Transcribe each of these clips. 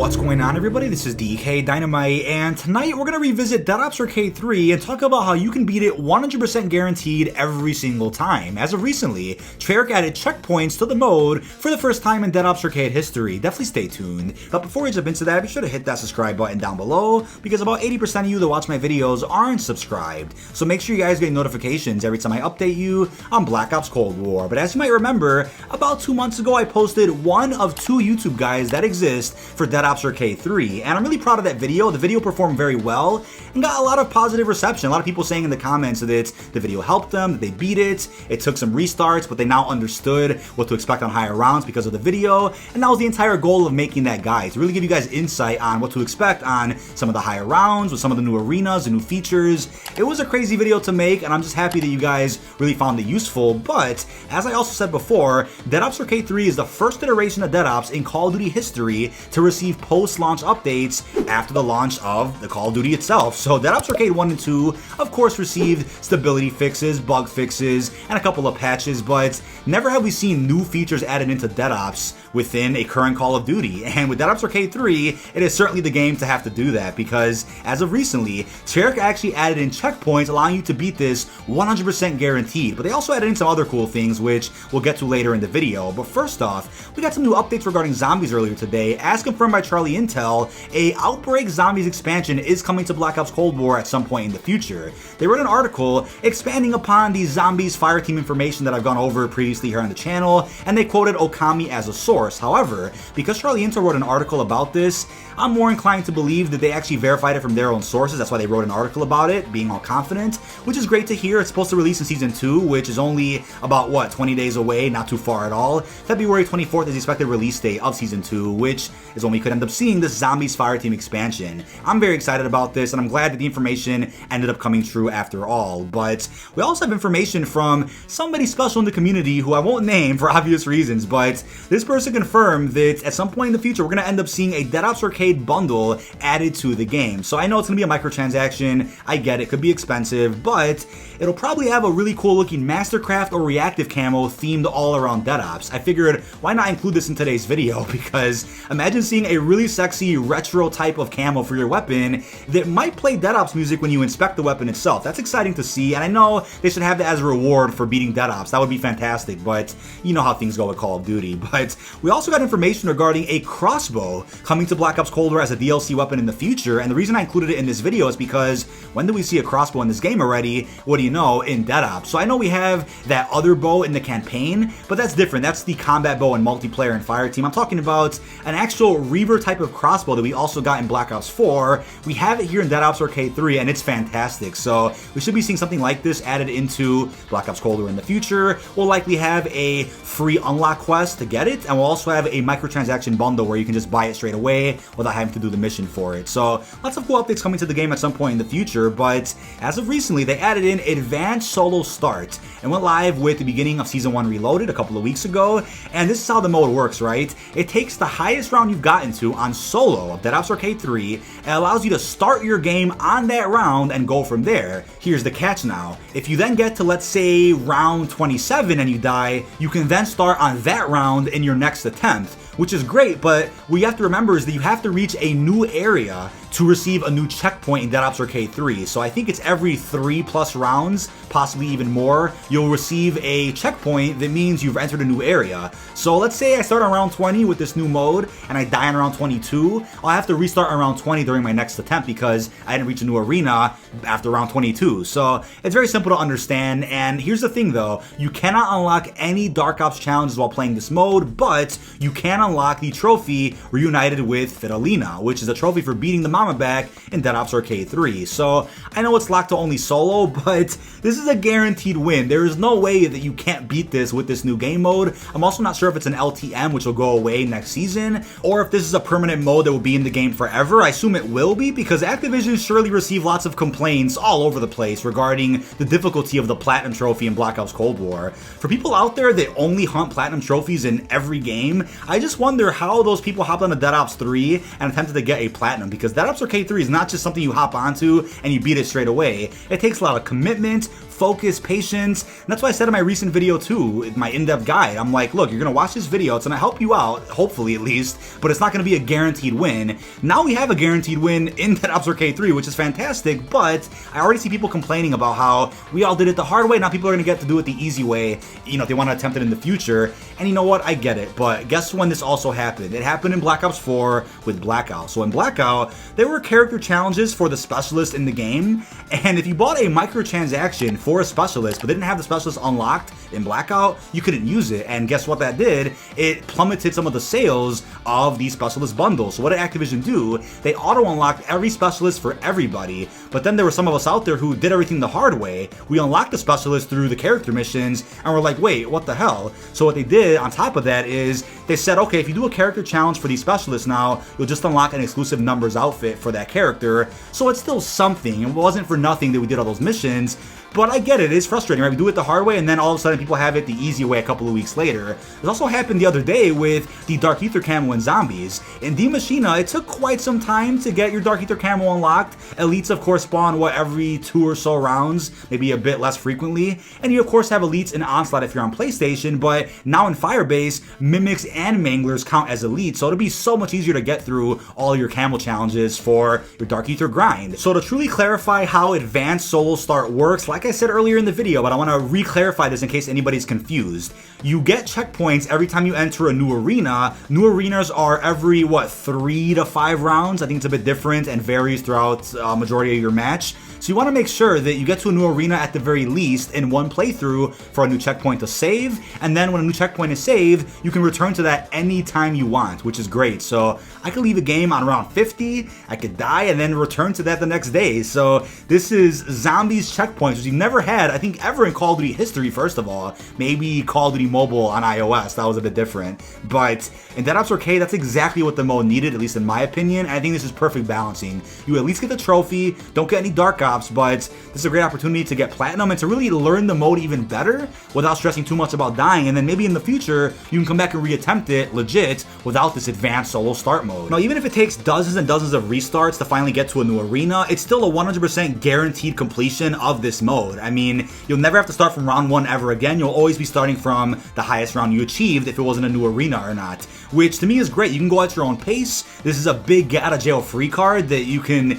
What's going on, everybody? This is dkdynamite, and tonight we're going to revisit Dead Ops Arcade 3 and talk about how you can beat it 100% guaranteed every single time. As of recently, Treyarch added checkpoints to the mode for the first time in Dead Ops Arcade history. Definitely stay tuned. But before we jump into that, be sure to hit that subscribe button down below, because about 80% of you that watch my videos aren't subscribed. So make sure you guys get notifications every time I update you on Black Ops Cold War. But as you might remember, about 2 months ago I posted one of 2 YouTube guides that exist for Dead Ops Arcade 3, and I'm really proud of that video. The video performed very well and got a lot of positive reception. A lot of people saying in the comments that the video helped them, that they beat it. It took some restarts, but they now understood what to expect on higher rounds because of the video, and that was the entire goal of making that guide, to really give you guys insight on what to expect on some of the higher rounds, with some of the new arenas, the new features. It was a crazy video to make, and I'm just happy that you guys really found it useful. But as I also said before, Dead Ops Arcade 3 is the first iteration of Dead Ops in Call of Duty history to receive post-launch updates after the launch of the Call of Duty itself. So Dead Ops Arcade 1 and 2, of course, received stability fixes, bug fixes, and a couple of patches, but never have we seen new features added into Dead Ops within a current Call of Duty. And with Dead Ops Arcade 3, it is certainly the game to have to do that, because as of recently, Treyarch actually added in checkpoints allowing you to beat this 100% guaranteed. But they also added in some other cool things, which we'll get to later in the video. But first off, we got some new updates regarding zombies earlier today. As confirmed by CharlieINTEL, a Outbreak Zombies expansion is coming to Black Ops Cold War at some point in the future. They wrote an article expanding upon the Zombies Fireteam information that I've gone over previously here on the channel, and they quoted Okami as a source. However, because CharlieINTEL wrote an article about this, I'm more inclined to believe that they actually verified it from their own sources. That's why they wrote an article about it, being all confident, which is great to hear. It's supposed to release in Season 2, which is only about, 20 days away, not too far at all. February 24th is the expected release date of Season 2, which is when we could end up seeing this Zombies Fireteam expansion. I'm very excited about this, and I'm glad that the information ended up coming true after all. But we also have information from somebody special in the community who I won't name for obvious reasons, but this person confirmed that at some point in the future, we're going to end up seeing a Dead Ops Arcade bundle added to the game. So I know it's going to be a microtransaction. I get it, could be expensive, but it'll probably have a really cool looking Mastercraft or Reactive camo themed all around Dead Ops. I figured, why not include this in today's video? Because imagine seeing a really sexy retro type of camo for your weapon that might play Dead Ops music when you inspect the weapon itself. That's exciting to see, and I know they should have that as a reward for beating Dead Ops. That would be fantastic, but you know how things go with Call of Duty. But we also got information regarding a Crossbow coming to Black Ops Cold War as a DLC weapon in the future, and the reason I included it in this video is because when do we see a Crossbow in this game already? What do you know, in Dead Ops. So I know we have that other bow in the campaign, but that's different. That's the combat bow in multiplayer and Fireteam. I'm talking about an actual Reaver type of crossbow that we also got in Black Ops 4. We have it here in Dead Ops Arcade 3, and it's fantastic. So we should be seeing something like this added into Black Ops Cold War in the future. We'll likely have a free unlock quest to get it, and we'll also have a microtransaction bundle where you can just buy it straight away without having to do the mission for it. So lots of cool updates coming to the game at some point in the future, but as of recently, they added in Advanced Solo Start and went live with the beginning of Season 1 Reloaded a couple of weeks ago. And this is how the mode works, right? It takes the highest round you've gotten to on solo of Dead Ops Arcade 3 and allows you to start your game on that round and go from there. Here's the catch now. If you then get to, let's say, round 27 and you die, you can then start on that round in your next attempt, which is great, but what you have to remember is that you have to reach a new area to receive a new checkpoint in Dead Ops Arcade 3. So I think it's every 3+ rounds, possibly even more, you'll receive a checkpoint that means you've entered a new area. So let's say I start on round 20 with this new mode and I die on round 22, I'll have to restart on round 20 during my next attempt because I didn't reach a new arena after round 22. So it's very simple to understand, and here's the thing though, you cannot unlock any Dark Ops challenges while playing this mode, but you can unlock the trophy Reunited with Fidelina, which is a trophy for beating the Mama back in Dead Ops Arcade 3. So I know it's locked to only solo, but this is a guaranteed win. There is no way that you can't beat this with this new game mode. I'm also not sure if it's an LTM, which will go away next season, or if this is a permanent mode that will be in the game forever. I assume it will be, because Activision surely received lots of complaints all over the place regarding the difficulty of the Platinum Trophy in Black Ops Cold War. For people out there that only hunt Platinum Trophies in every game, I just wonder how those people hopped on to Dead Ops 3 and attempted to get a Platinum, because Dead Ops Ops Arcade 3 is not just something you hop onto and you beat it straight away. It takes a lot of commitment, focus, patience, and that's why I said in my recent video too, in my in-depth guide, I'm like, look, you're gonna watch this video, it's gonna help you out, hopefully at least, but it's not gonna be a guaranteed win. Now we have a guaranteed win in Dead Ops Arcade 3, which is fantastic, but I already see people complaining about how we all did it the hard way, now people are gonna get to do it the easy way, you know, if they wanna attempt it in the future, and you know what, I get it, but guess when this also happened? It happened in Black Ops 4 with Blackout. So in Blackout, there were character challenges for the specialist in the game, and if you bought a microtransaction for a specialist but didn't have the specialist unlocked in Blackout, you couldn't use it, and guess what that did? It plummeted some of the sales of these specialist bundles. So what did Activision do? They auto-unlocked every specialist for everybody, but then there were some of us out there who did everything the hard way. We unlocked the specialist through the character missions, and we're like, wait, what the hell? So what they did on top of that is they said, okay, if you do a character challenge for these specialists now, you'll just unlock an exclusive numbers outfit for that character. So it's still something. It wasn't for nothing that we did all those missions. But I get it, it's frustrating, right? We do it the hard way and then all of a sudden people have it the easy way a couple of weeks later. This also happened the other day with the Dark Ether camo in Zombies. In Die Machina, it took quite some time to get your Dark Ether camo unlocked. Elites, of course, spawn, every 2 or so rounds, maybe a bit less frequently. And you, of course, have Elites in Onslaught if you're on PlayStation, but now in Firebase, Mimics and Manglers count as Elites, so it'll be so much easier to get through all your camo challenges for your Dark Ether grind. So to truly clarify how Advanced Solo Start works, like I said earlier in the video, but I want to re-clarify this in case anybody's confused. You get checkpoints every time you enter a new arena. New arenas are every, 3 to 5 rounds? I think it's a bit different and varies throughout a majority of your match. So you want to make sure that you get to a new arena at the very least in one playthrough for a new checkpoint to save, and then when a new checkpoint is saved, you can return to that anytime you want, which is great. So I could leave a game on round 50, I could die, and then return to that the next day. So this is Zombies checkpoints, which you've never had, I think, ever in Call of Duty history, first of all. Maybe Call of Duty Mobile on iOS, that was a bit different. But in Dead Ops Arcade, that's exactly what the mode needed, at least in my opinion, and I think this is perfect balancing. You at least get the trophy, don't get any Dark Ops, but this is a great opportunity to get Platinum and to really learn the mode even better without stressing too much about dying, and then maybe in the future, you can come back and reattempt it legit without this Advanced Solo Start mode. Now, even if it takes dozens and dozens of restarts to finally get to a new arena, it's still a 100% guaranteed completion of this mode. I mean, you'll never have to start from round 1 ever again. You'll always be starting from the highest round you achieved if it wasn't a new arena or not, which to me is great. You can go at your own pace. This is a big get out of jail free card that you can,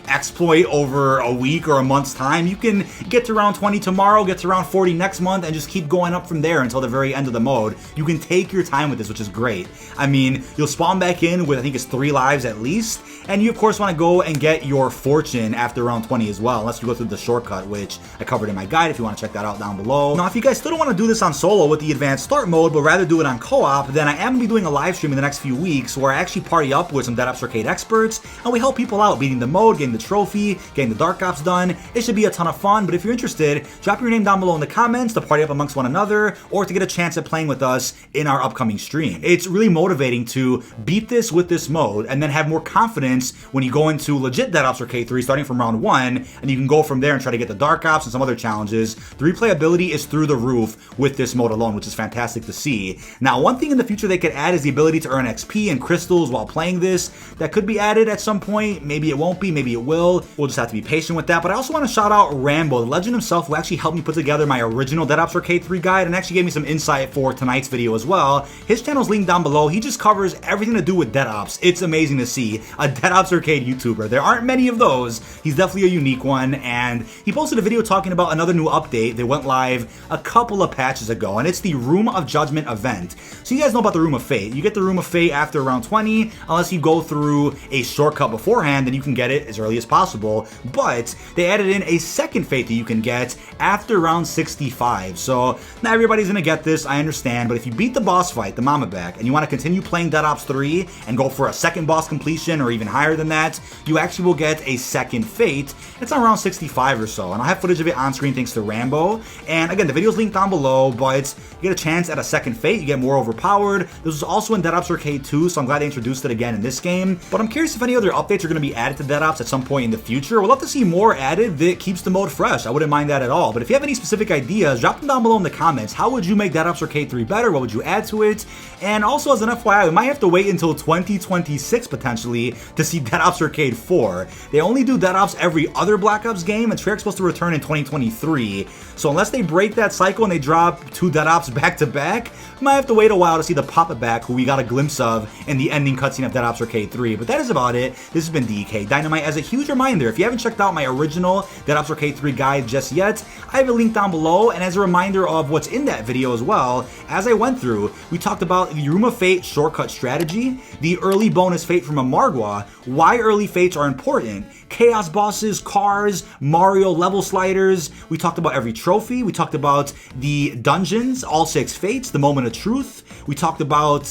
exploit over a week or a month's time. You can get to round 20 tomorrow, get to round 40 next month, and just keep going up from there until the very end of the mode. You can take your time with this, which is great. I mean, you'll spawn back in with, I think it's 3 lives at least, and you of course want to go and get your fortune after round 20 as well, unless you go through the shortcut, which I covered in my guide if you want to check that out down below. Now, if you guys still don't want to do this on solo with the Advanced Start mode, but rather do it on co-op, then I am going to be doing a live stream in the next few weeks where I actually party up with some Dead Ops Arcade experts, and we help people out beating the mode, getting the trophy, getting the Dark Ops done. It should be a ton of fun, but if you're interested, drop your name down below in the comments to party up amongst one another, or to get a chance at playing with us in our upcoming stream. It's really motivating to beat this with this mode, and then have more confidence when you go into legit Dead Ops Arcade 3 starting from round 1, and you can go from there and try to get the Dark Ops and some other challenges. The replayability is through the roof with this mode alone, which is fantastic to see. Now, one thing in the future they could add is the ability to earn XP and crystals while playing this. That could be added at some point. Maybe it won't be, maybe it will. We'll just have to be patient with that. But I also want to shout out Rambo, the legend himself, who actually helped me put together my original Dead Ops Arcade 3 guide and actually gave me some insight for tonight's video as well. His channel's linked down below. He just covers everything to do with Dead Ops. It's amazing to see a Dead Ops Arcade YouTuber. There aren't many of those. He's definitely a unique one, and he posted a video talking about another new update that went live a couple of patches ago, and it's the Room of Judgment event. So you guys know about the Room of Fate. You get the Room of Fate after round 20, unless you go through a shortcut beforehand, then you can get it as early as possible, but they added in a second fate that you can get after round 65. So not everybody's gonna get this, I understand, but if you beat the boss fight, the Mama Back, and you want to continue playing Dead Ops 3 and go for a second boss completion or even higher than that, you actually will get a second fate. It's on round 65 or so. so. And I'll have footage of it on screen thanks to Rambo. And again, the video's linked down below, but you get a chance at a second fate, you get more overpowered. This was also in Dead Ops Arcade 2, so I'm glad they introduced it again in this game. But I'm curious if any other updates are going to be added to Dead Ops at some point in the future. We'd love to see more added that keeps the mode fresh. I wouldn't mind that at all. But if you have any specific ideas, drop them down below in the comments. How would you make Dead Ops Arcade 3 better? What would you add to it? And also, as an FYI, we might have to wait until 2026 potentially to see Dead Ops Arcade 4. They only do Dead Ops every other Black Ops game, and Treyarch's supposed to return in 2023. So unless they break that cycle and they drop 2 Dead Ops back to back, we might have to wait a while to see the Pop It Back, who we got a glimpse of in the ending cutscene of Dead Ops Arcade 3. But that is about it. This has been dkdynamite. As a huge reminder, if you haven't checked out my original Dead Ops Arcade 3 guide just yet, I have a link down below. And as a reminder of what's in that video as well, as I went through, we talked about the Room of Fate shortcut strategy, the early bonus fate from Amargwa, why early fates are important, chaos bosses, cars, Mario level sliders. We talked about every trophy. We talked about the dungeons, all 6 fates, the moment of truth. We talked about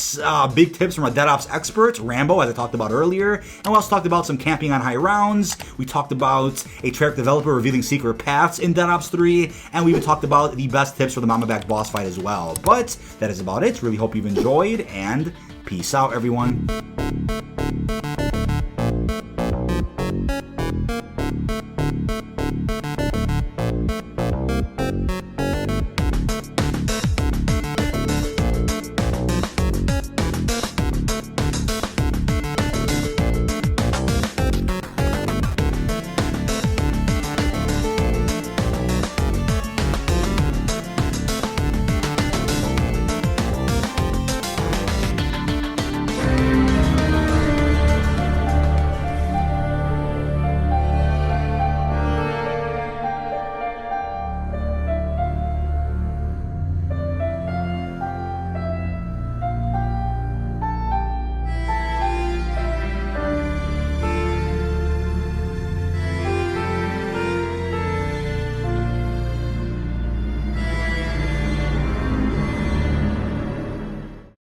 big tips from a Dead Ops expert, Rambo, as I talked about earlier. And we also talked about some camping on high rounds. We talked about a Treyarch developer revealing secret paths in Dead Ops 3. And we even talked about the best tips for the Mama Back boss fight as well. But that is about it. Really hope you've enjoyed, and peace out, everyone.